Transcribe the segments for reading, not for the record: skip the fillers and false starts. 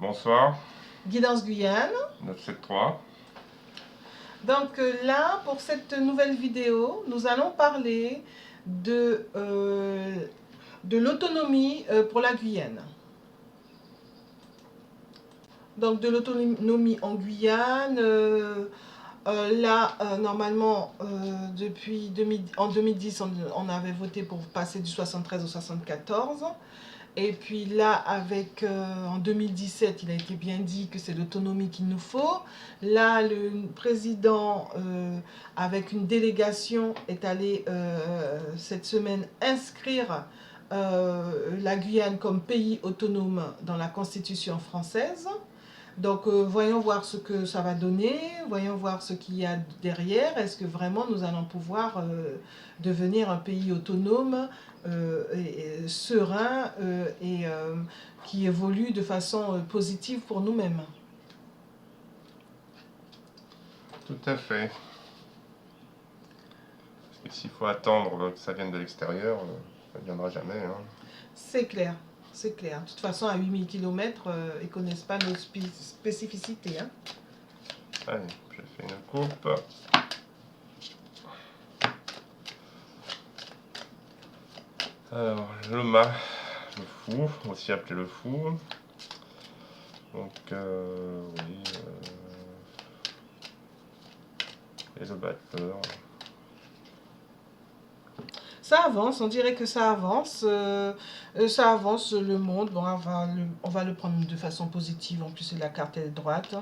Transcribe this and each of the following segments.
Bonsoir, Guidance Guyane. 973. Donc là, pour cette nouvelle vidéo, nous allons parler de l'autonomie pour la Guyane. Donc de l'autonomie en Guyane, normalement, en 2010, on avait voté pour passer du 73 au 74. Et puis là, en 2017, il a été bien dit que c'est l'autonomie qu'il nous faut. Là, le président, avec une délégation, est allé cette semaine inscrire la Guyane comme pays autonome dans la Constitution française. Donc, voyons voir ce que ça va donner, voyons voir ce qu'il y a derrière. Est-ce que vraiment nous allons pouvoir devenir un pays autonome, serein et qui évolue de façon positive pour nous-mêmes? Tout à fait. Parce que s'il faut attendre que ça vienne de l'extérieur, ça ne viendra jamais. Hein. C'est clair, c'est clair. De toute façon, à 8000 km, ils ne connaissent pas nos spécificités. Hein. Allez, je fais une coupe. Alors, le mât, le fou, aussi appelé le fou. Donc, oui. Et le batteur. Ça avance, on dirait que ça avance le monde. Bon, on va le prendre de façon positive, en plus la carte est droite,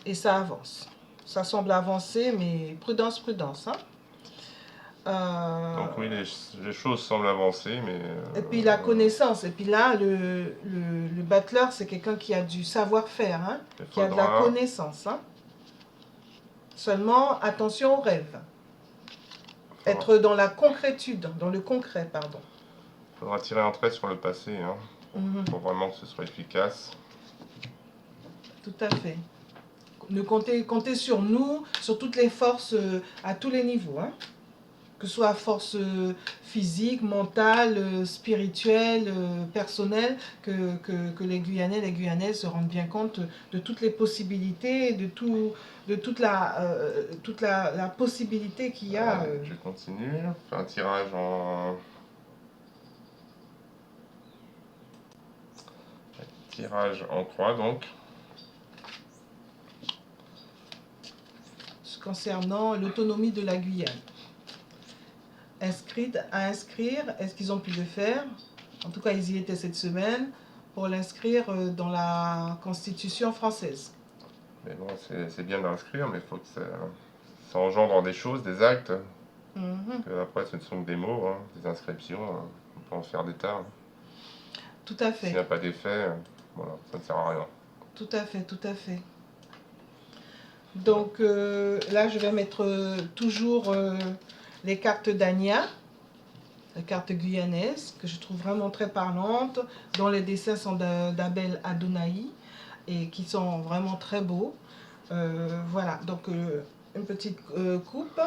et ça avance. Ça semble avancer, mais prudence, prudence. Hein. Donc oui, les choses semblent avancer, mais... Et puis la connaissance, et puis là, le battleur, c'est quelqu'un qui a du savoir-faire, hein, qui a de la connaissance. Hein. Seulement, attention aux rêves. Être dans la concrétude, dans le concret, pardon. Il faudra tirer un trait sur le passé, hein, pour vraiment que ce soit efficace. Tout à fait. Comptez sur nous, sur toutes les forces à tous les niveaux. Hein. Que ce soit force physique, mentale, spirituelle, personnelle, que les Guyanais, les Guyanaises se rendent bien compte de toutes les possibilités, de toute la possibilité qu'il y a. Je continue, je fais un tirage en croix donc. Concernant l'autonomie de la Guyane. À inscrire, est-ce qu'ils ont pu le faire? En tout cas, ils y étaient cette semaine pour l'inscrire dans la Constitution française. Mais bon, c'est bien d'inscrire, mais il faut que ça engendre des choses, des actes. Après, ce ne sont que des mots, hein, des inscriptions. On peut en faire des tas. Tout à fait. S'il n'y a pas d'effet, voilà, ça ne sert à rien. Tout à fait, tout à fait. Donc là, je vais mettre toujours les cartes d'Ania, les cartes guyanaises, que je trouve vraiment très parlantes, dont les dessins sont d'Abel Adonai et qui sont vraiment très beaux. Voilà, donc une petite coupe.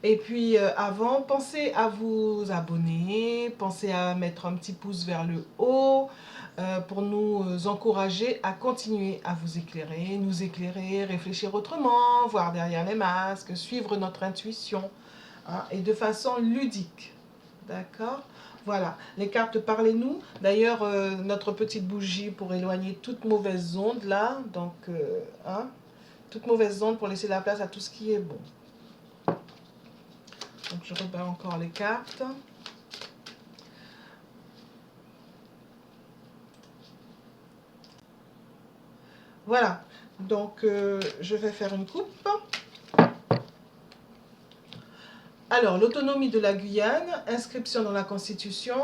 Et puis avant, pensez à vous abonner, pensez à mettre un petit pouce vers le haut pour nous encourager à continuer à vous éclairer, nous éclairer, réfléchir autrement, voir derrière les masques, suivre notre intuition hein, et de façon ludique. D'accord? Voilà, les cartes parlez-nous. D'ailleurs, notre petite bougie pour éloigner toute mauvaise onde là, donc hein, toute mauvaise onde pour laisser la place à tout ce qui est bon. Donc je rebarre encore les cartes. Voilà, donc je vais faire une coupe. Alors, l'autonomie de la Guyane, inscription dans la Constitution,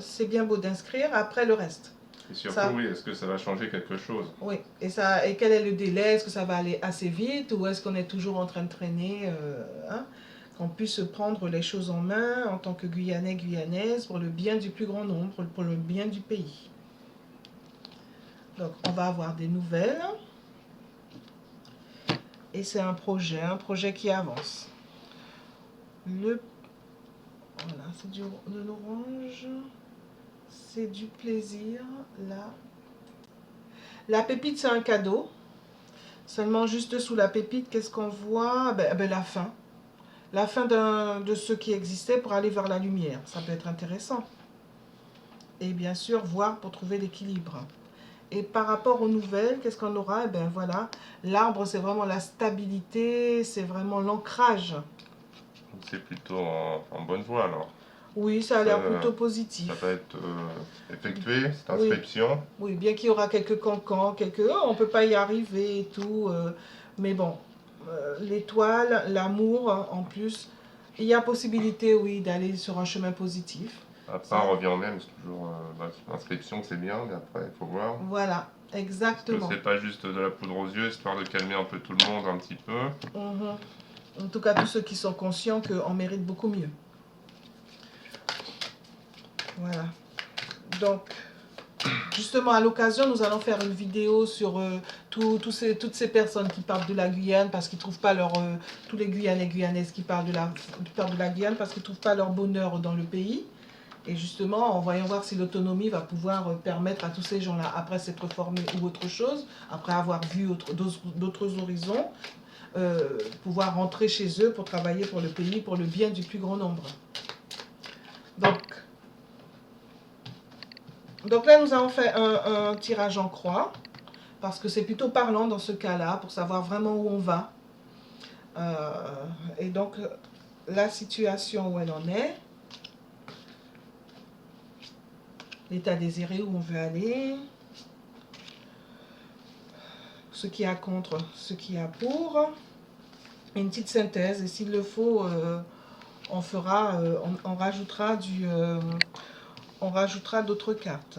c'est bien beau d'inscrire, après le reste. Et surtout, oui, est-ce que ça va changer quelque chose? Oui, et quel est le délai? Est-ce que ça va aller assez vite ou est-ce qu'on est toujours en train de traîner hein, qu'on puisse prendre les choses en main en tant que Guyanais, Guyanaises, pour le bien du plus grand nombre, pour le bien du pays. Donc, on va avoir des nouvelles. Et c'est un projet qui avance. Voilà, c'est de l'orange. C'est du plaisir, là. La pépite, c'est un cadeau. Seulement, juste sous la pépite, qu'est-ce qu'on voit? La fin. La fin de ce qui existait pour aller vers la lumière. Ça peut être intéressant. Et bien sûr, voir pour trouver l'équilibre. Et par rapport aux nouvelles, qu'est-ce qu'on aura? Eh bien voilà, l'arbre, c'est vraiment la stabilité, c'est vraiment l'ancrage. C'est plutôt en bonne voie alors. Oui, ça a l'air plutôt positif. Ça va être effectué, cette Oui. inscription. Oui, bien qu'il y aura quelques cancans, on ne peut pas y arriver et tout. Mais bon, l'étoile, l'amour, en plus, il y a possibilité, oui, d'aller sur un chemin positif. Après, on revient au même, c'est toujours l'inscription, c'est bien, mais après, il faut voir. Voilà, exactement. Parce que c'est pas juste de la poudre aux yeux, histoire de calmer un peu tout le monde un petit peu. En tout cas, tous ceux qui sont conscients qu'on mérite beaucoup mieux. Voilà. Donc, justement, à l'occasion, nous allons faire une vidéo sur toutes ces personnes qui parlent de la Guyane parce qu'ils ne trouvent pas leur... tous les Guyanais et Guyanaises qui parlent de la Guyane parce qu'ils ne trouvent pas leur bonheur dans le pays. Et justement, en voyant voir si l'autonomie va pouvoir permettre à tous ces gens-là, après s'être formés ou autre chose, après avoir vu d'autres horizons, pouvoir rentrer chez eux pour travailler pour le pays, pour le bien du plus grand nombre. Donc là, nous avons fait un tirage en croix, parce que c'est plutôt parlant dans ce cas-là, pour savoir vraiment où on va. Et donc, la situation où elle en est, l'état désiré où on veut aller, ce qu'il y a contre, ce qu'il y a pour, une petite synthèse, et s'il le faut, on rajoutera d'autres cartes.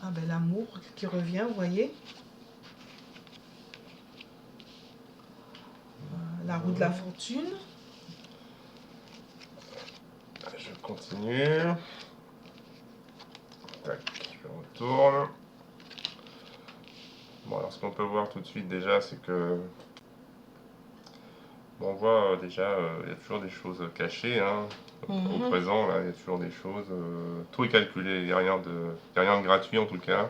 Ah ben l'amour qui revient, vous voyez. La roue de la fortune. Je continue. Tac, je retourne. Bon, alors ce qu'on peut voir tout de suite déjà, c'est que... Bon, on voit déjà, il y a toujours des choses cachées, hein. Au présent, là, il y a toujours des choses. Tout est calculé, il n'y a rien de gratuit en tout cas.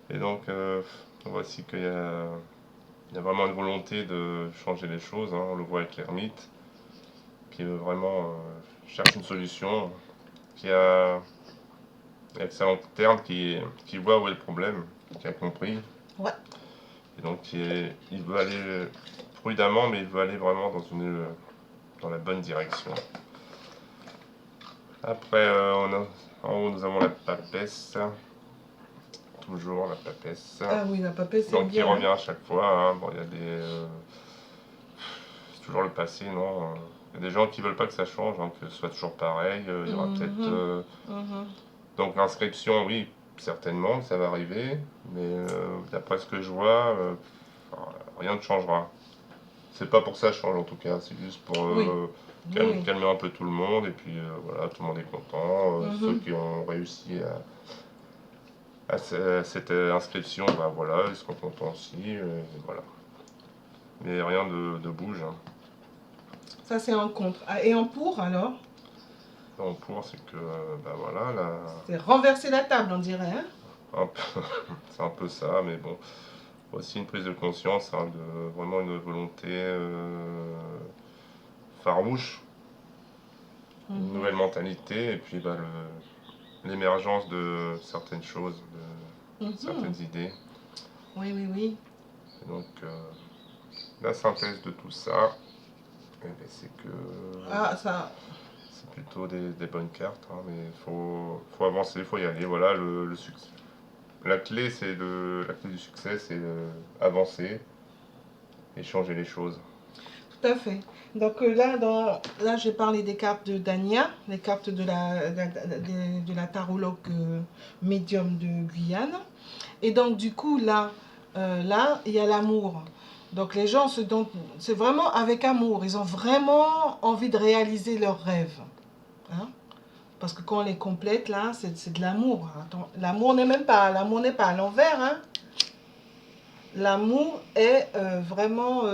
Et donc, on voit aussi qu'il y a vraiment une volonté de changer les choses, hein. On le voit avec l'ermite, qui veut vraiment cherche une solution, qui a accès à long terme, qui voit où est le problème, qui a compris. Ouais. Et donc, il veut aller prudemment, mais il veut aller vraiment dans la bonne direction. Après, en haut, nous avons la papesse. Toujours la papesse. Ah oui, la papesse, c'est donc, bien. qui revient à chaque fois. Hein. Bon, il y a des... c'est toujours le passé, non? Il y a des gens qui veulent pas que ça change, hein, que ce soit toujours pareil. Il y aura peut-être... Donc, l'inscription, oui, certainement, ça va arriver. Mais d'après ce que je vois, rien ne changera. C'est pas pour ça que ça change en tout cas, c'est juste pour calmer un peu tout le monde, et puis voilà, tout le monde est content. Ceux qui ont réussi à cette inscription, ben voilà, ils seront contents aussi, voilà. Mais rien de bouge. Hein. Ça c'est en contre. Ah, et en pour alors? En pour, c'est que, ben voilà, là... C'est renverser la table, on dirait, hein? C'est un peu ça, mais bon... Aussi une prise de conscience, hein, vraiment une volonté farouche, une nouvelle mentalité, et puis bah, l'émergence de certaines choses, de certaines idées. Oui, oui, oui. Et donc, la synthèse de tout ça, eh bien, c'est que c'est plutôt des bonnes cartes, hein, mais il faut avancer, il faut y aller. Voilà, le succès. La clé du succès, c'est avancer et changer les choses. Tout à fait. Donc là j'ai parlé des cartes de Dania, les cartes de la tarologue médium de Guyane. Et donc du coup là il y a l'amour. Donc les gens c'est vraiment avec amour. Ils ont vraiment envie de réaliser leurs rêves. Hein? Parce que quand on les complète là, c'est de l'amour. L'amour n'est pas à l'envers. Hein? L'amour est vraiment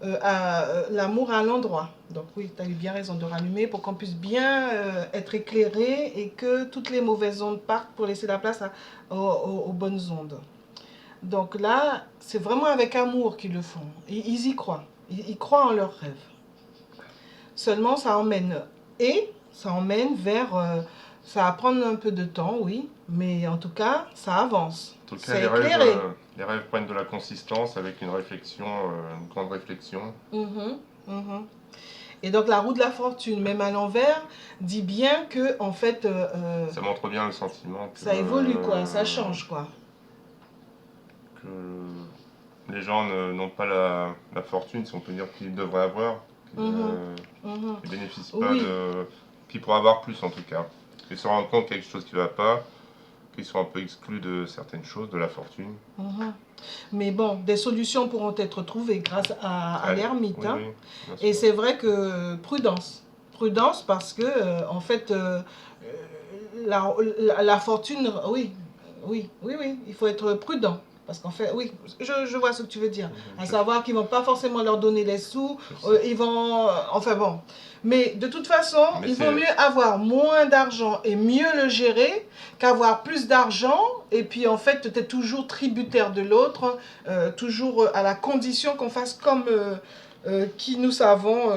l'amour à l'endroit. Donc oui, tu as eu bien raison de rallumer pour qu'on puisse bien être éclairé et que toutes les mauvaises ondes partent pour laisser la place aux bonnes ondes. Donc là, c'est vraiment avec amour qu'ils le font. Ils y croient. Ils croient en leurs rêves. Seulement, ça emmène vers... ça va prendre un peu de temps, oui, mais en tout cas, ça avance. En tout cas, C'est éclairé. les rêves prennent de la consistance avec une réflexion, une grande réflexion. Et donc la roue de la fortune, même à l'envers, dit bien que en fait, ça montre bien le sentiment que ça évolue quoi, ça change quoi. Que les gens n'ont pas la fortune, si on peut dire qu'ils devraient avoir, qu'ils ne bénéficient pas de, qu'ils pourraient avoir plus en tout cas. Qu'ils se rendent compte qu'il y a quelque chose qui ne va pas, qu'ils sont un peu exclus de certaines choses, de la fortune. Mais bon, des solutions pourront être trouvées grâce à l'ermite. Oui, hein. Oui, et c'est vrai que prudence. Prudence parce que, en fait, la fortune, oui, il faut être prudent. Parce qu'en fait, oui, je vois ce que tu veux dire. À savoir qu'ils ne vont pas forcément leur donner les sous, ils vont... enfin bon. Mais de toute façon, il vaut mieux avoir moins d'argent et mieux le gérer qu'avoir plus d'argent et puis en fait, tu es toujours tributaire de l'autre, toujours à la condition qu'on fasse comme qui nous savons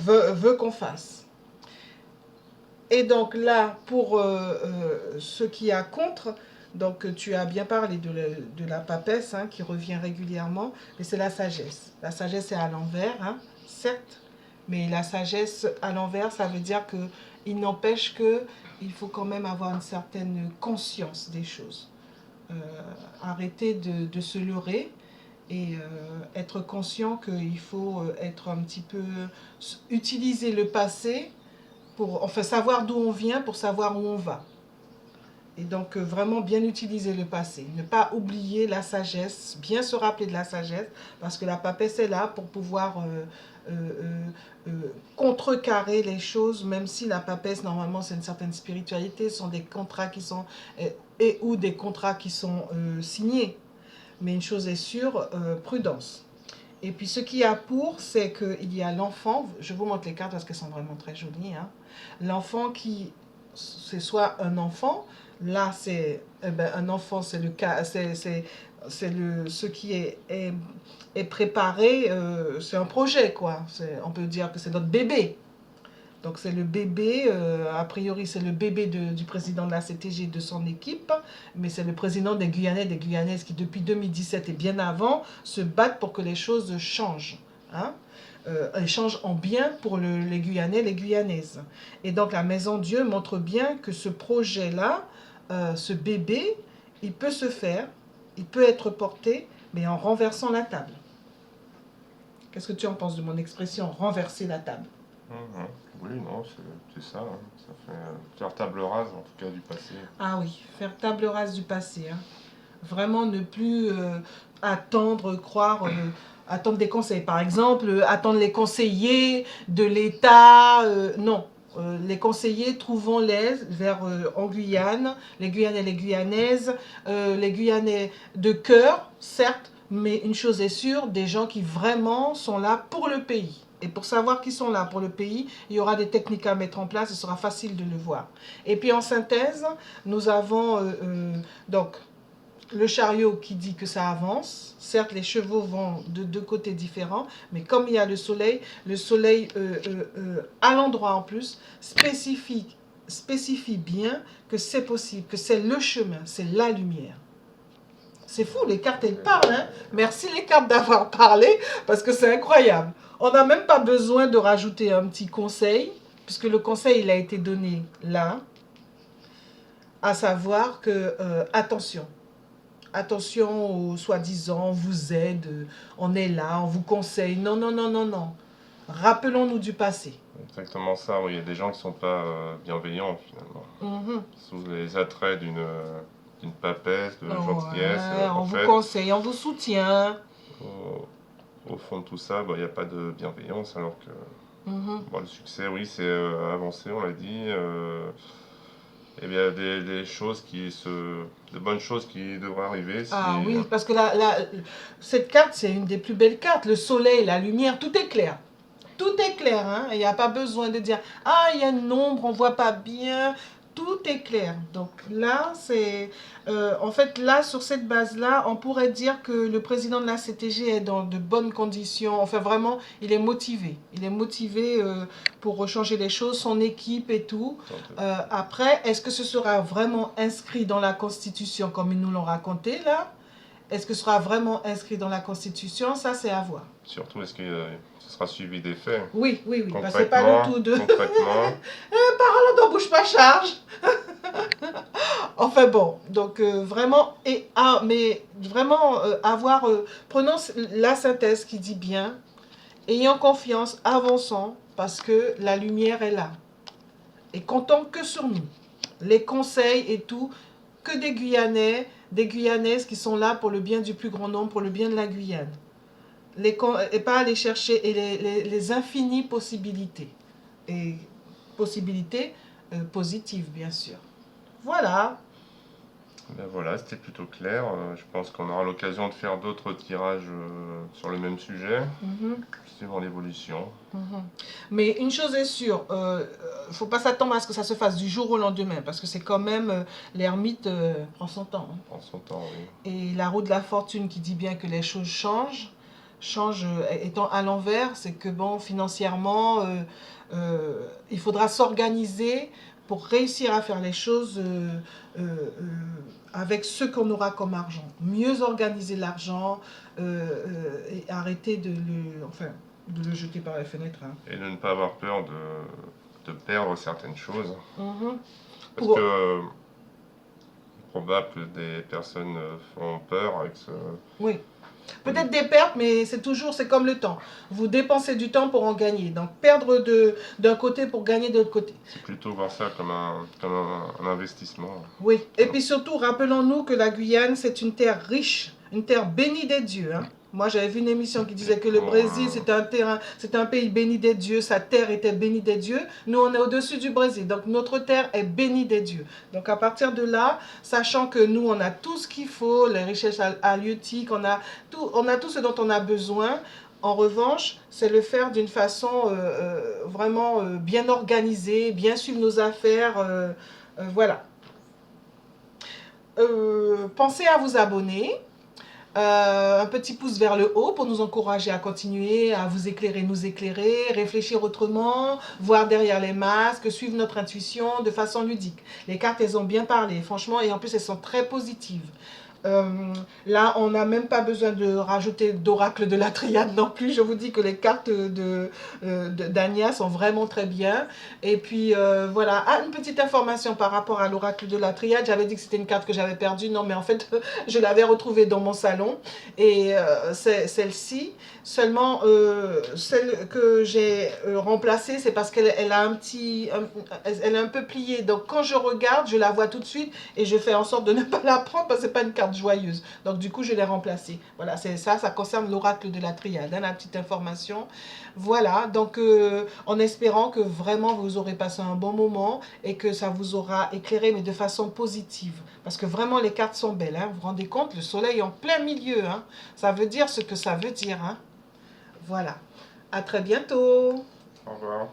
veut qu'on fasse. Et donc là, pour ce qui a contre... Donc, tu as bien parlé de la papesse hein, qui revient régulièrement, mais c'est la sagesse. La sagesse est à l'envers, hein, certes, mais la sagesse à l'envers, ça veut dire qu'il n'empêche qu'il faut quand même avoir une certaine conscience des choses. Arrêter de se leurrer et être conscient qu'il faut être un petit peu... utiliser le passé pour enfin, savoir d'où on vient pour savoir où on va. Et donc, vraiment bien utiliser le passé. Ne pas oublier la sagesse, bien se rappeler de la sagesse, parce que la papesse est là pour pouvoir contrecarrer les choses, même si la papesse, normalement, c'est une certaine spiritualité, ce sont des contrats qui sont, ou des contrats qui sont signés. Mais une chose est sûre, prudence. Et puis, ce qu'il y a pour, c'est qu'il y a l'enfant, je vous montre les cartes parce qu'elles sont vraiment très jolies, hein. L'enfant qui, c'est soit un enfant, là, c'est un enfant, c'est le cas, ce qui est préparé, c'est un projet, quoi. On peut dire que c'est notre bébé. Donc c'est le bébé, a priori c'est le bébé du président de la CTG de son équipe, mais c'est le président des Guyanais, des Guyanaises qui depuis 2017 et bien avant se battent pour que les choses changent. Hein. Changent en bien pour les Guyanais, les Guyanaises. Et donc la Maison Dieu montre bien que ce projet-là, ce bébé, il peut se faire, il peut être porté, mais en renversant la table. Qu'est-ce que tu en penses de mon expression, renverser la table? Oui, non, c'est ça. Hein. Ça fait faire table rase, en tout cas, du passé. Ah oui, faire table rase du passé. Hein. Vraiment ne plus attendre, croire, attendre des conseils. Par exemple, attendre les conseillers de l'État. Non. Les conseillers, trouvons-les vers en Guyane, les Guyanais, les Guyanaises, les Guyanais de cœur, certes, mais une chose est sûre, des gens qui vraiment sont là pour le pays. Et pour savoir qu'ils sont là pour le pays, il y aura des techniques à mettre en place, ce sera facile de le voir. Et puis en synthèse, nous avons donc le chariot qui dit que ça avance. Certes, les chevaux vont de deux côtés différents, mais comme il y a le soleil à l'endroit en plus, spécifie bien que c'est possible, que c'est le chemin, c'est la lumière. C'est fou, les cartes, elles parlent. Hein. Merci les cartes d'avoir parlé, parce que c'est incroyable. On n'a même pas besoin de rajouter un petit conseil, puisque le conseil, il a été donné là, à savoir que, attention, attention aux soi-disant, on vous aide, on est là, on vous conseille. Non, non, non, non, non. Rappelons-nous du passé. Exactement ça, oui. Il y a des gens qui ne sont pas bienveillants finalement. Sous les attraits d'une papesse, de gentillesse. On vous conseille, on vous soutient. Au fond de tout ça, il n'y a pas de bienveillance, alors que le succès, oui, c'est avancer, on l'a dit. Eh bien, des choses de bonnes choses qui devraient arriver. Ah oui, parce que cette carte, c'est une des plus belles cartes. Le soleil, la lumière, tout est clair. Tout est clair, hein. Il n'y a pas besoin de dire, ah, il y a une ombre, on ne voit pas bien. Tout est clair. Donc là, c'est... en fait, là, sur cette base-là, on pourrait dire que le président de la CTG est dans de bonnes conditions. Enfin, vraiment, il est motivé. Il est motivé pour changer les choses, son équipe et tout. Après, est-ce que ce sera vraiment inscrit dans la Constitution comme ils nous l'ont raconté, là? Est-ce que ce sera vraiment inscrit dans la Constitution? Ça, c'est à voir. Surtout, est-ce que ce sera suivi des faits? Oui, oui, oui. Parce que c'est pas le tout de... Concrètement. Parole n'en bouge pas charge. Enfin bon, donc vraiment, mais vraiment prenons la synthèse qui dit bien, ayant confiance, avançons, parce que la lumière est là. Et comptons que sur nous. Les conseils et tout, que des Guyanais, des Guyanaises qui sont là pour le bien du plus grand nombre, pour le bien de la Guyane. Et pas aller chercher les infinies possibilités. Et possibilités positives, bien sûr. Voilà. Ben voilà, c'était plutôt clair. Je pense qu'on aura l'occasion de faire d'autres tirages sur le même sujet, suivant l'évolution. Mais une chose est sûre, il ne faut pas s'attendre à ce que ça se fasse du jour au lendemain, parce que c'est quand même, l'ermite prend son temps. Hein. Prend son temps, oui. Et la roue de la fortune qui dit bien que les choses changent étant à l'envers, c'est que bon, financièrement, il faudra s'organiser pour réussir à faire les choses avec ce qu'on aura comme argent. Mieux organiser l'argent et arrêter de le jeter par la fenêtre. Hein. Et de ne pas avoir peur de perdre certaines choses. Parce Pour... que probable que des personnes font peur avec ce... Oui. Peut-être des pertes, mais c'est comme le temps. Vous dépensez du temps pour en gagner. Donc perdre d'un côté pour gagner de l'autre côté. C'est plutôt voir ça comme un investissement. Oui, et puis surtout, rappelons-nous que la Guyane, c'est une terre riche, une terre bénie des dieux. Hein. Moi, j'avais vu une émission qui disait que le Brésil, c'est un pays béni des dieux, sa terre était bénie des dieux. Nous, on est au-dessus du Brésil, donc notre terre est bénie des dieux. Donc à partir de là, sachant que nous, on a tout ce qu'il faut, les richesses halieutiques, on a tout ce dont on a besoin. En revanche, c'est le faire d'une façon vraiment bien organisée, bien suivre nos affaires, voilà. Pensez à vous abonner. Un petit pouce vers le haut pour nous encourager à continuer, à vous éclairer, nous éclairer, réfléchir autrement, voir derrière les masques, suivre notre intuition de façon ludique. Les cartes, elles ont bien parlé, franchement, et en plus, elles sont très positives. Là, on n'a même pas besoin de rajouter d'oracle de la triade non plus. Je vous dis que les cartes d'Ania sont vraiment très bien. Et puis, voilà. Ah, une petite information par rapport à l'oracle de la triade. J'avais dit que c'était une carte que j'avais perdue. Non, mais en fait, je l'avais retrouvée dans mon salon. Et c'est celle-ci. Seulement, celle que j'ai remplacée, c'est parce qu'elle a elle est un peu pliée. Donc, quand je regarde, je la vois tout de suite et je fais en sorte de ne pas la prendre parce que ce n'est pas une carte joyeuse. Donc, du coup, je l'ai remplacée. Voilà, c'est ça concerne l'oracle de la triade, hein, la petite information. Voilà, donc en espérant que vraiment vous aurez passé un bon moment et que ça vous aura éclairé, mais de façon positive. Parce que vraiment, les cartes sont belles. Hein. Vous vous rendez compte, le soleil en plein milieu. Hein. Ça veut dire ce que ça veut dire. Hein. Voilà. À très bientôt. Au revoir.